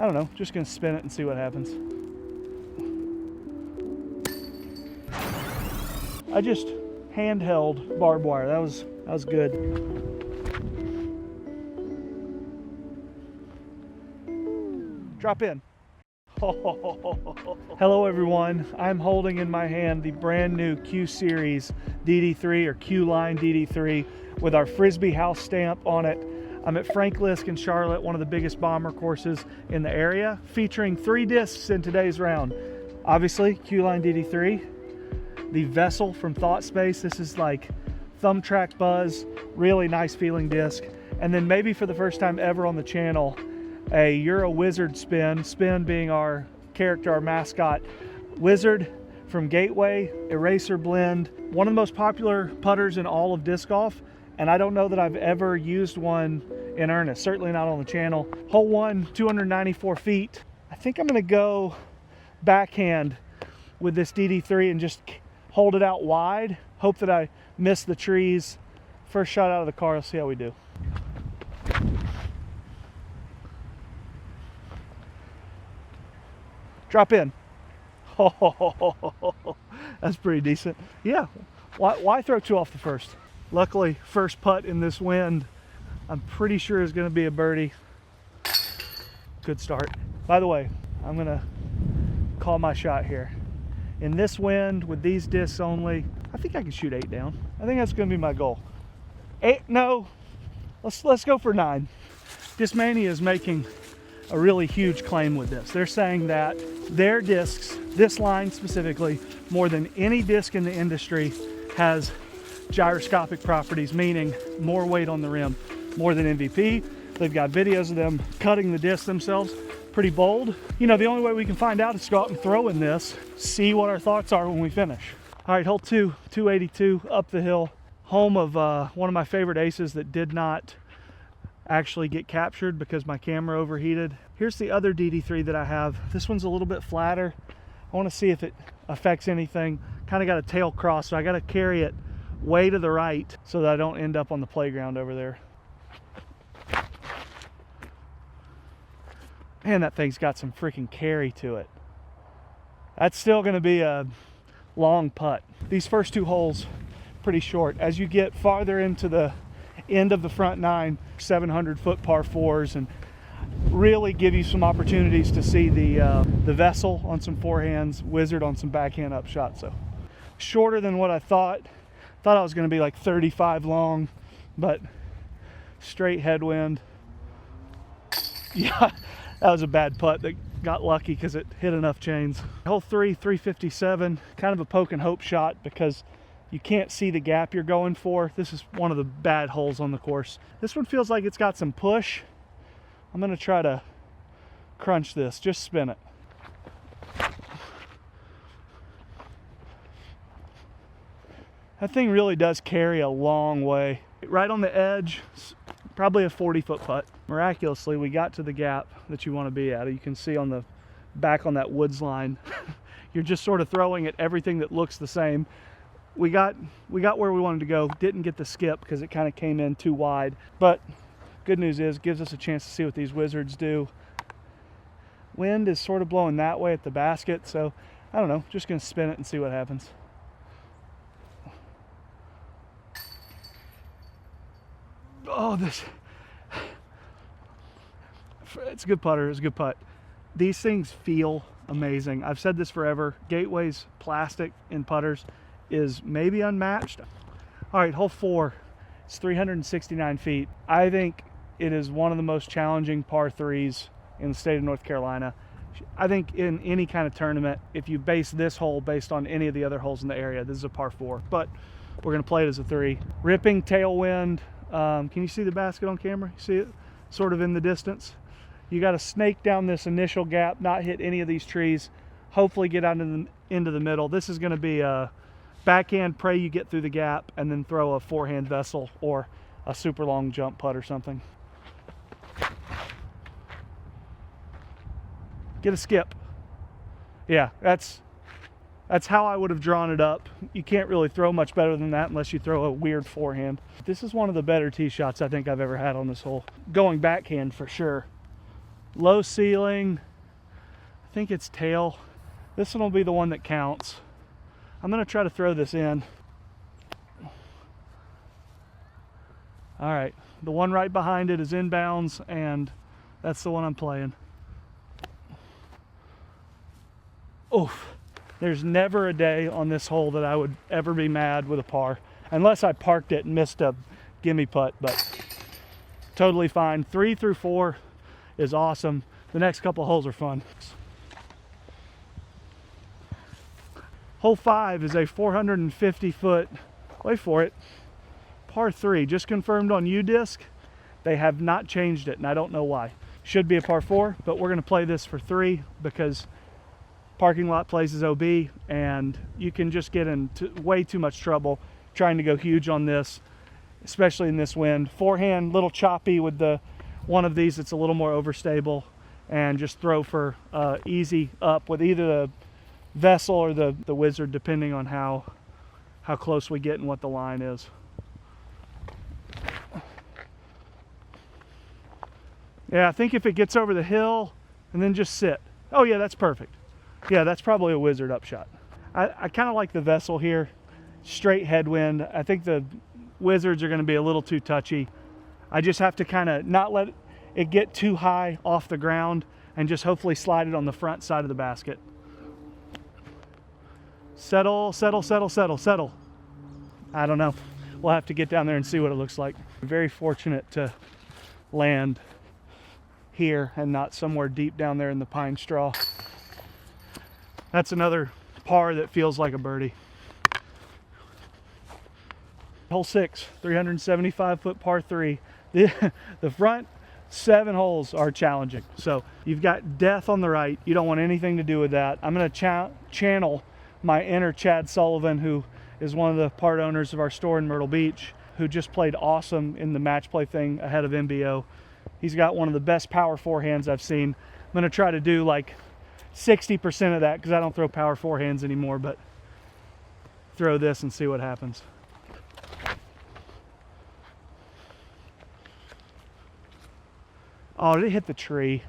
I don't know, just gonna spin it and see what happens. I just handheld barbed wire. That was good. Drop in. Hello everyone, I'm holding in my hand the brand new Q Series DD3 or Q-Line DD3 with our Frisbee house stamp on it. I'm at Frank Liske in Charlotte, one of the biggest bomber courses in the area, featuring 3 discs in today's round. Obviously, Q-Line DD3, the Vessel from Thought Space. This is like thumb track buzz, really nice feeling disc. And then maybe for the first time ever on the channel, a Euro Wizard spin being our character, our mascot. Wizard from Gateway, Eraser Blend, one of the most popular putters in all of disc golf, and I don't know that I've ever used one in earnest, certainly not on the channel. Hole 1, 294 feet. I think I'm gonna go backhand with this DD3 and just hold it out wide. Hope that I miss the trees. First shot out of the car, let's see how we do. Drop in. Oh, that's pretty decent. Yeah, why throw 2 off the first? Luckily, first putt in this wind, I'm pretty sure is gonna be a birdie. Good start. By the way, I'm gonna call my shot here. In this wind, with these discs only, I think I can shoot 8 down. I think that's gonna be my goal. 8, no, let's go for 9. Discmania is making a really huge claim with this. They're saying that their discs, this line specifically, more than any disc in the industry, has gyroscopic properties, meaning more weight on the rim, more than MVP. They've got videos of them cutting the disc themselves. Pretty bold. You know, the only way we can find out is to go out and throw in this, see what our thoughts are when we finish. All right, hole 2, 282 up the hill, home of one of my favorite aces that did not actually get captured because my camera overheated. Here's the other DD3 that I have. This one's a little bit flatter. I want to see if it affects anything. Kind of got a tail cross, so I got to carry it way to the right so that I don't end up on the playground over there. Man, that thing's got some freaking carry to it. That's still going to be a long putt. These first 2 holes, pretty short. As you get farther into the end of the front 9, 700-foot par 4s, and really give you some opportunities to see the Vessel on some forehands, Wizard on some backhand upshot. So shorter than what I thought. Thought I was going to be like 35 long, but straight headwind. Yeah, that was a bad putt that got lucky because it hit enough chains. Hole 3, 357, kind of a poke and hope shot because you can't see the gap you're going for. This is one of the bad holes on the course. This one feels like it's got some push. I'm gonna try to crunch this, just spin it. That thing really does carry a long way. Right on the edge, probably a 40-foot putt. Miraculously, we got to the gap that you want to be at. You can see on the back on that woods line, you're just sort of throwing at everything that looks the same. We got where we wanted to go. Didn't get the skip because it kind of came in too wide. But good news is, gives us a chance to see what these Wizards do. Wind is sort of blowing that way at the basket, so I don't know. Just gonna spin it and see what happens. Oh, it's a good putter. It's a good putt. These things feel amazing. I've said this forever. Gateway's plastic in putters is maybe unmatched. All right, hole 4. It's 369 feet. I think it is one of the most challenging par 3s in the state of North Carolina. I think in any kind of tournament, if you base this hole based on any of the other holes in the area, this is a par 4. But we're gonna play it as a 3. Ripping tailwind. Can you see the basket on camera? You see it sort of in the distance? You got to snake down this initial gap, not hit any of these trees, hopefully get out into the middle. This is going to be a backhand, pray you get through the gap, and then throw a forehand Vessel or a super long jump putt or something. Get a skip. Yeah, that's how I would have drawn it up. You can't really throw much better than that unless you throw a weird forehand. This is one of the better tee shots I think I've ever had on this hole. Going backhand for sure. Low ceiling, I think it's tail. This one will be the one that counts. I'm gonna try to throw this in. All right, the one right behind it is inbounds, and that's the one I'm playing. Oof, there's never a day on this hole that I would ever be mad with a par, unless I parked it and missed a gimme putt, but totally fine. 3 through 4 is awesome. The next couple of holes are fun. Hole 5 is a 450-foot, wait for it, par 3, just confirmed on U-Disc. They have not changed it, and I don't know why. Should be a par 4, but we're gonna play this for 3 because parking lot plays is OB, and you can just get into way too much trouble trying to go huge on this, especially in this wind. Forehand, little choppy with the one of these that's a little more overstable, and just throw for easy up with either the Vessel or the Wizard, depending on how close we get and what the line is. Yeah, I think if it gets over the hill and then just sit. Oh yeah, that's perfect. Yeah, that's probably a Wizard upshot. I kind of like the Vessel here. Straight headwind. I think the Wizards are going to be a little too touchy. I just have to kind of not let it get too high off the ground and just hopefully slide it on the front side of the basket. Settle, settle, settle, settle, settle. I don't know. We'll have to get down there and see what it looks like. Very fortunate to land here and not somewhere deep down there in the pine straw. That's another par that feels like a birdie. Hole 6, 375-foot par 3. The front 7 holes are challenging. So you've got death on the right. You don't want anything to do with that. I'm going to channel my inner Chad Sullivan, who is one of the part owners of our store in Myrtle Beach, who just played awesome in the match play thing ahead of MBO. He's got one of the best power forehands I've seen. I'm going to try to do like 60% of that because I don't throw power forehands anymore, but throw this and see what happens. Oh, did it hit the tree?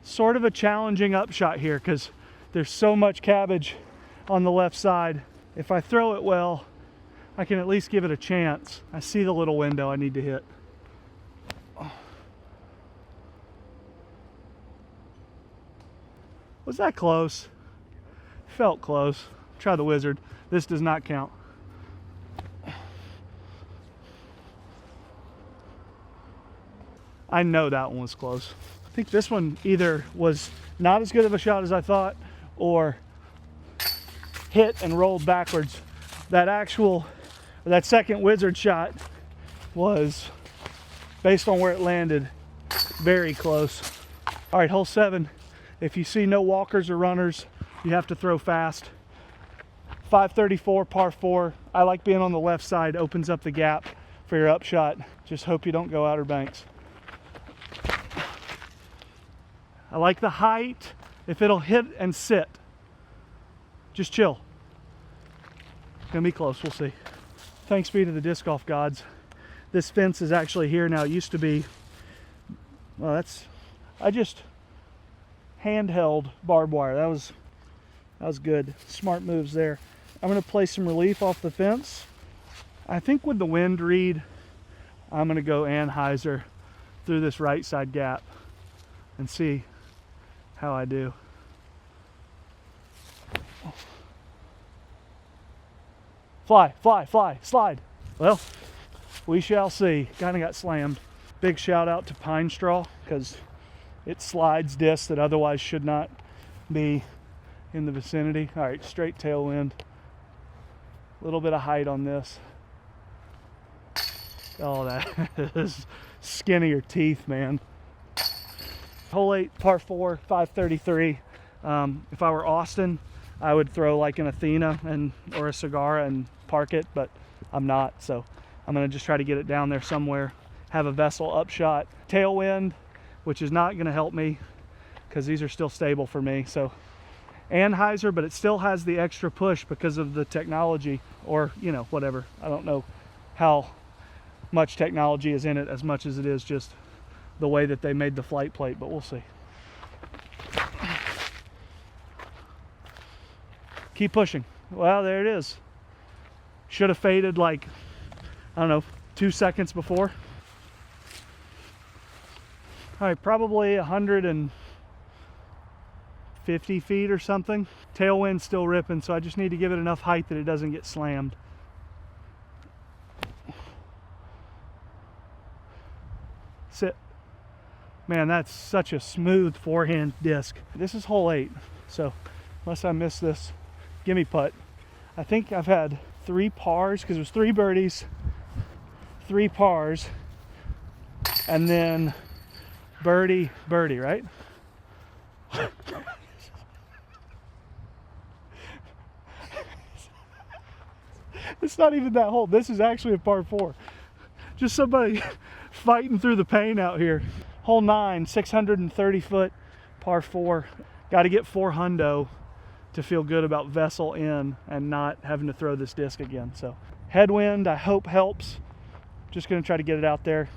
Sort of a challenging upshot here because there's so much cabbage on the left side. If I throw it well, I can at least give it a chance. I see the little window I need to hit. Was that close? Felt close. Try the Wizard. This does not count. I know that one was close. I think this one either was not as good of a shot as I thought, or hit and rolled backwards. That second Wizard shot was, based on where it landed, very close. All right, hole 7. If you see no walkers or runners, you have to throw fast. 534 par 4. I like being on the left side. Opens up the gap for your upshot. Just hope you don't go Outer Banks. I like the height. If it'll hit and sit, just chill. It's gonna be close, we'll see. Thanks be to the disc golf gods. This fence is actually here now. It used to be, well, I just handheld barbed wire. That was good. Smart moves there. I'm gonna play some relief off the fence. I think with the wind read, I'm gonna go Anheuser through this right side gap and see how I do. Fly, fly, fly, slide. Well, we shall see. Kind of got slammed. Big shout out to Pine Straw because it slides discs that otherwise should not be in the vicinity. All right, straight tailwind. A little bit of height on this. Oh, that is skinnier teeth, man. Hole 8, par 4, 533. If I were Austin, I would throw like an Athena or a Cigar and park it, but I'm not, so I'm gonna just try to get it down there somewhere. Have a Vessel upshot. Tailwind, which is not gonna help me because these are still stable for me. So Anheuser, but it still has the extra push because of the technology, or whatever. I don't know how much technology is in it as much as it is just the way that they made the flight plate, but we'll see. Keep pushing. Well, there it is. Should have faded like, I don't know, 2 seconds before. All right, probably 150 feet or something. Tailwind still ripping, so I just need to give it enough height that it doesn't get slammed. Sit. Man, that's such a smooth forehand disc. This is hole 8, so unless I miss this gimme putt, I think I've had 3 pars, because it was 3 birdies, 3 pars, and then birdie, birdie, right? It's not even that hole. This is actually a par 4. Just somebody fighting through the pain out here. Hole 9, 630 foot, par 4. Got to get 4 hundo to feel good about Vessel in and not having to throw this disc again. So headwind, I hope helps. Just gonna try to get it out there,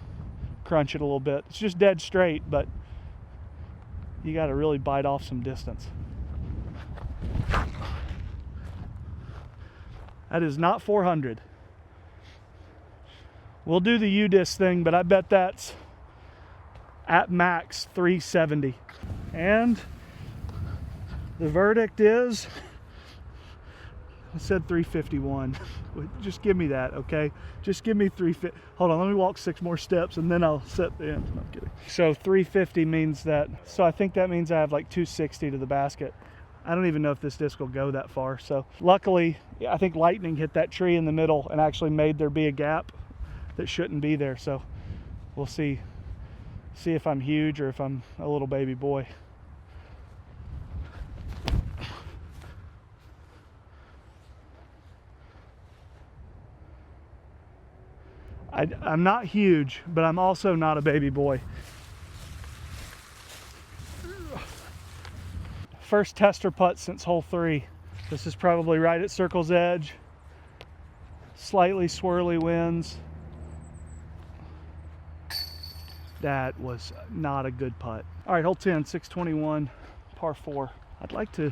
crunch it a little bit. It's just dead straight, but you got to really bite off some distance. That is not 400. We'll do the U-disc thing, but I bet that's at max 370. And the verdict is, I said 351. Just give me that, okay? Just give me 350. Hold on, let me walk 6 more steps and then I'll set the end. No, I'm kidding. So 350 means that, so I think that means I have like 260 to the basket. I don't even know if this disc will go that far. So luckily, I think lightning hit that tree in the middle and actually made there be a gap that shouldn't be there. So we'll see if I'm huge or if I'm a little baby boy. I'm not huge, but I'm also not a baby boy. First tester putt since hole 3. This is probably right at circle's edge. Slightly swirly winds. That was not a good putt. All right, hole 10, 621, par 4. I'd like to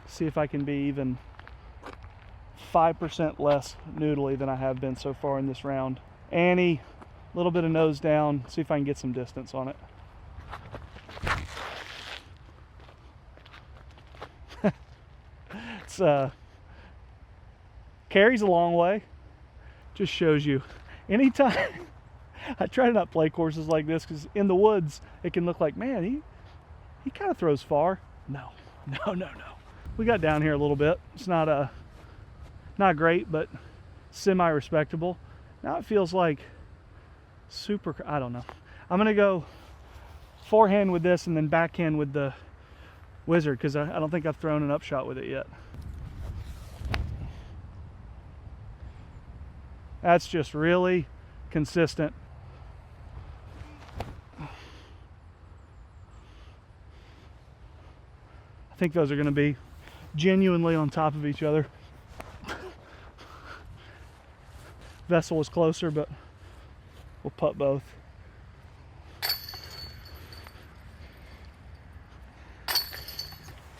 see if I can be even 5% less noodly than I have been so far in this round. Annie, a little bit of nose down, see if I can get some distance on it. It's carries a long way. Just shows you. Anytime I try to not play courses like this, because in the woods it can look like, man, he kind of throws far. No. We got down here a little bit. It's not great, but semi-respectable. Now it feels like super, I don't know. I'm gonna go forehand with this and then backhand with the Wizard, because I don't think I've thrown an upshot with it yet. That's just really consistent. I think those are going to be genuinely on top of each other. Vessel was closer, but we'll putt both.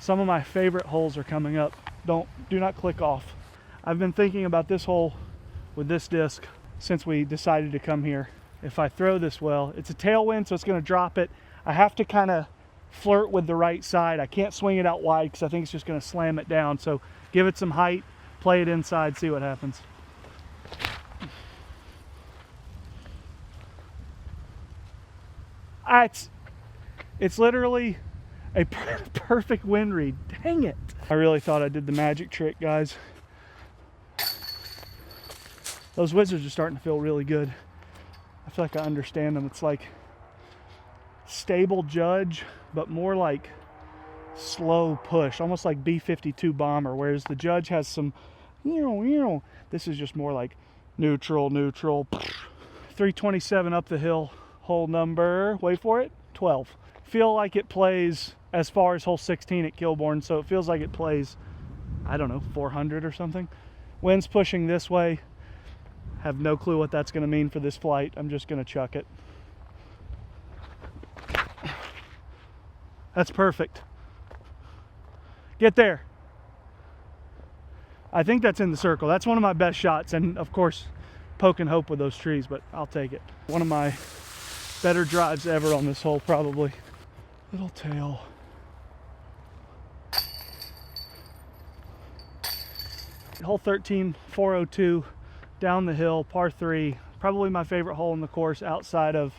Some of my favorite holes are coming up. Do not click off. I've been thinking about this hole with this disc since we decided to come here. If I throw this well, it's a tailwind, so it's going to drop it. I have to kind of flirt with the right side. I can't swing it out wide because I think it's just going to slam it down. So give it some height, play it inside, see what happens. It's literally a perfect wind read. Dang it. I really thought I did the magic trick, guys. Those Wizards are starting to feel really good. I feel like I understand them. It's like stable judge, but more like slow push, almost like B-52 bomber, whereas the Judge has some, this is just more like neutral. 327 up the hill, hole number, wait for it, 12. Feel like it plays as far as hole 16 at Kilbourne, so it feels like it plays, I don't know, 400 or something. Wind's pushing this way. Have no clue what that's going to mean for this flight. I'm just going to chuck it. That's perfect. Get there. I think that's in the circle. That's one of my best shots, and of course, poking hope with those trees, but I'll take it. One of my better drives ever on this hole, probably. Little tail. Hole 13, 402, down the hill, par 3. Probably my favorite hole in the course outside of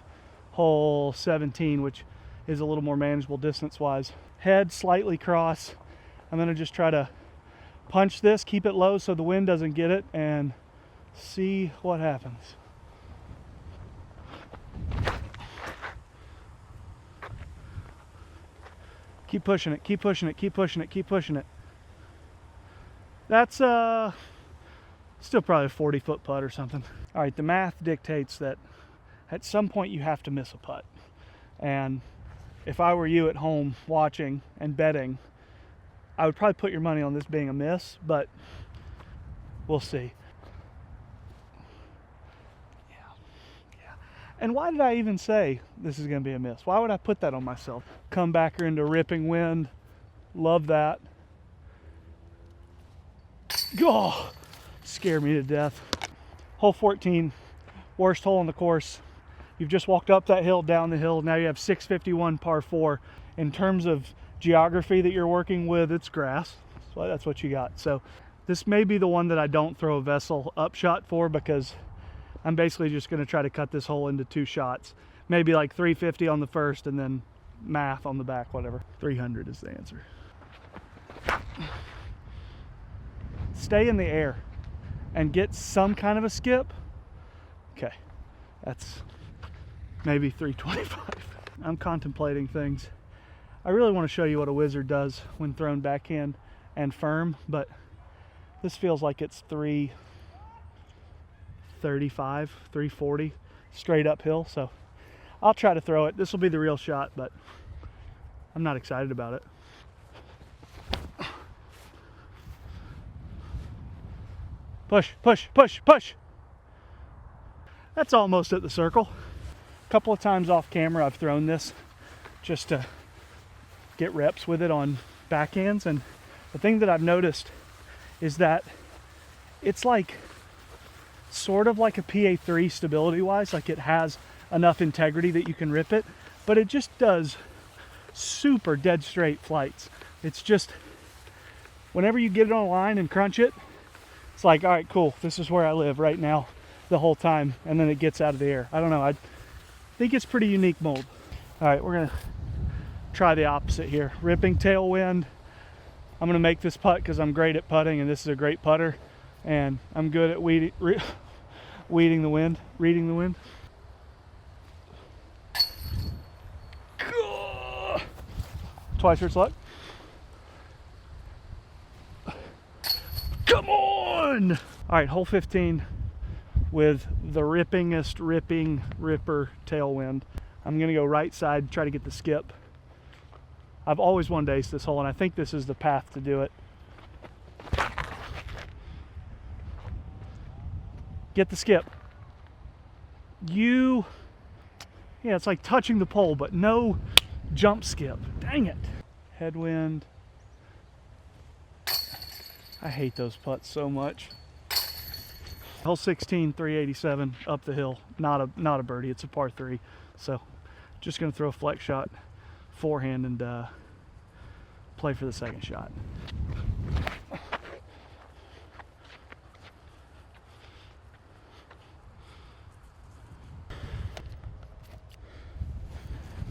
hole 17, which is a little more manageable distance-wise. Head slightly cross. I'm gonna just try to punch this, keep it low so the wind doesn't get it, and see what happens. Keep pushing it, keep pushing it, keep pushing it, keep pushing it. That's still probably a 40-foot putt or something. All right, the math dictates that at some point you have to miss a putt. And if I were you at home watching and betting, I would probably put your money on this being a miss, but we'll see. Yeah. And why did I even say this is gonna be a miss? Why would I put that on myself? Comebacker into ripping wind, love that. Oh, scared me to death. Hole 14, worst hole on the course. You've just walked up that hill, down the hill. Now you have 651 par 4. In terms of geography that you're working with, it's grass. So that's what you got. So this may be the one that I don't throw a Vessel upshot for, because I'm basically just going to try to cut this hole into 2 shots. Maybe like 350 on the first and then math on the back, whatever. 300 is the answer. Stay in the air and get some kind of a skip. Okay, that's maybe 325. I'm contemplating things. I really want to show you what a wizard does when thrown backhand and firm, but this feels like it's 335, 340 straight uphill, so I'll try to throw it. This will be the real shot, but I'm not excited about it. Push, push, push, push. That's almost at the circle. A couple of times off camera I've thrown this just to get reps with it on backhands, and the thing that I've noticed is that it's like sort of like a PA3 stability wise, like it has enough integrity that you can rip it, but it just does super dead straight flights. It's just whenever you get it on a line and crunch it, it's like, all right, cool, this is where I live right now the whole time, and then it gets out of the air. I don't know, I think it's pretty unique mold. All right, we're gonna try the opposite here. Ripping tailwind. I'm gonna make this putt because I'm great at putting, and this is a great putter, and I'm good at reading the wind. Twice your luck. Come on! All right, hole 15 with the rippingest ripper tailwind. I'm gonna go right side, try to get the skip. I've always wanted to ace this hole, and I think this is the path to do it. Get the skip. Yeah, it's like touching the pole, but no jump skip. Dang it. Headwind. I hate those putts so much. Hole 16, 387 up the hill. Not a birdie, it's a par 3. So just gonna throw a flex shot, forehand, and play for the second shot.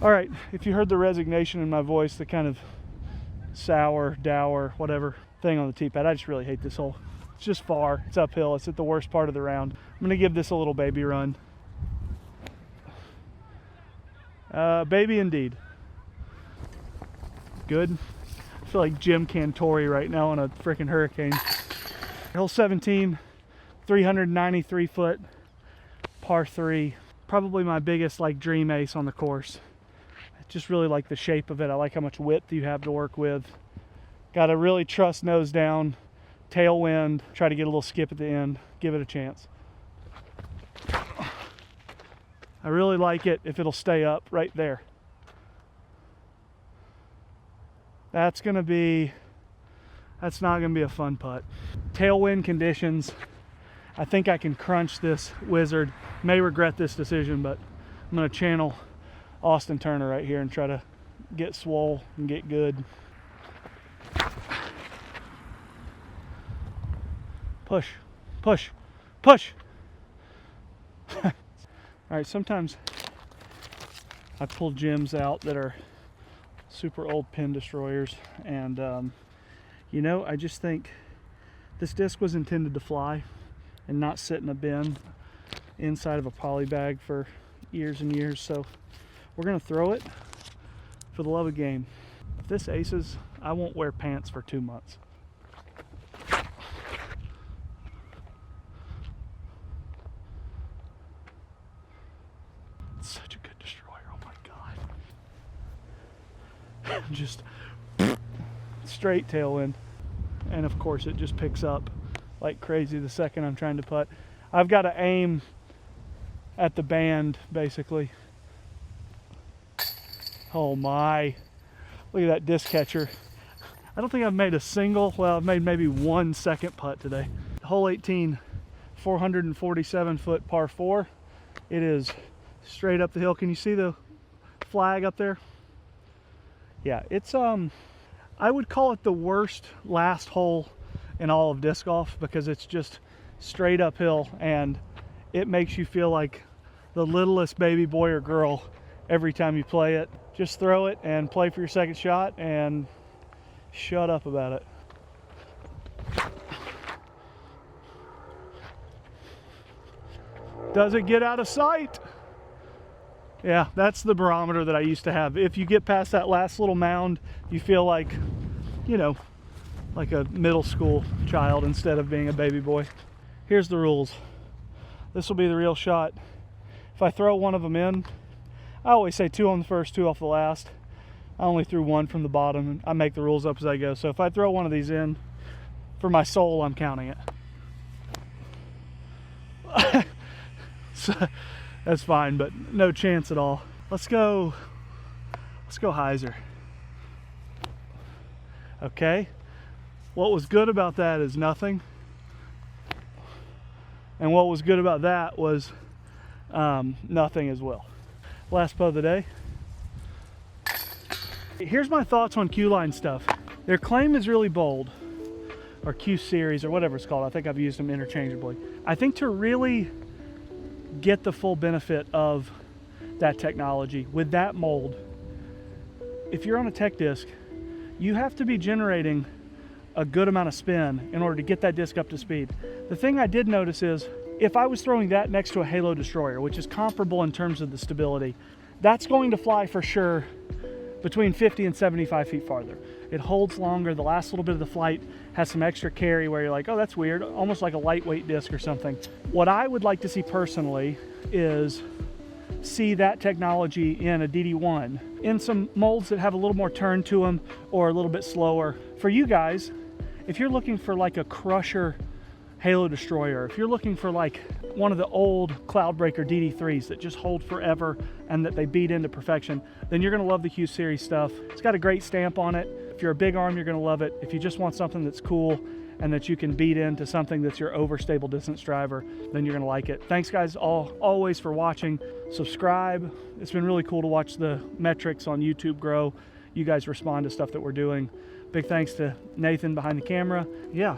All right, if you heard the resignation in my voice, the kind of sour, dour, whatever thing on the tee pad, I just really hate this hole. It's just far, it's uphill, it's at the worst part of the round. I'm gonna give this a little baby run. Baby indeed. Good. I feel like Jim Cantori right now on a freaking hurricane. Hole 17, 393 foot, par 3. Probably my biggest like dream ace on the course. I just really like the shape of it. I like how much width you have to work with. Got to really trust nose down, tailwind, try to get a little skip at the end, give it a chance. I really like it if it'll stay up right there. That's not gonna be a fun putt. tailwind conditions, I think I can crunch this Wizard. May regret this decision, but I'm gonna channel Austin Turner right here and try to get swole and get good. Push, push, push. All right, sometimes I pull gems out that are super old pin destroyers, and you know, I just think this disc was intended to fly and not sit in a bin inside of a poly bag for years and years. So we're gonna throw it for the love of game. If this aces, I won't wear pants for 2 months. It's such a good destroyer, oh my God. Just straight tailwind. And of course it just picks up like crazy the second I'm trying to putt. I've got to aim at the band basically. Oh my, look at that disc catcher. I don't think I've made a single, well, I've made maybe 1 second putt today. Hole 18, 447 foot par 4. It is straight up the hill. Can you see the flag up there? Yeah, it's I would call it the worst last hole in all of disc golf because it's just straight uphill and it makes you feel like the littlest baby boy or girl every time you play it. Just throw it and play for your second shot and shut up about it. Does it get out of sight? Yeah, that's the barometer that I used to have. If you get past that last little mound, you feel like, you know, like a middle school child instead of being a baby boy. Here's the rules. This will be the real shot. If I throw one of them in, I always say 2 on the first, 2 off the last. I only threw 1 from the bottom, and I make the rules up as I go. So if I throw one of these in, for my soul, I'm counting it. So, that's fine, but no chance at all. Let's go hyzer. Okay, what was good about that is nothing. And what was good about that was nothing as well. Last putt of the day. Here's my thoughts on Q-Line stuff. Their claim is really bold, or Q series, or whatever it's called. I think I've used them interchangeably. I think to really get the full benefit of that technology with that mold, if you're on a tech disc, you have to be generating a good amount of spin in order to get that disc up to speed. The thing I did notice is if I was throwing that next to a Halo destroyer, which is comparable in terms of the stability, that's going to fly for sure between 50 and 75 feet farther. It holds longer. The last little bit of the flight has some extra carry where you're like, oh, that's weird, almost like a lightweight disc or something. What I would like to see personally is see that technology in a DD1 in some molds that have a little more turn to them or a little bit slower. For you guys, if you're looking for like a crusher Halo destroyer, if you're looking for like one of the old Cloudbreaker DD3s that just hold forever and that they beat into perfection, then you're gonna love the Q series stuff. It's got a great stamp on it. If you're a big arm, you're gonna love it. If you just want something that's cool and that you can beat into something that's your overstable distance driver, then you're gonna like it. Thanks guys always for watching. Subscribe. It's been really cool to watch the metrics on YouTube grow. You guys respond to stuff that we're doing. Big thanks to Nathan behind the camera. Yeah,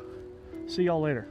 see y'all later.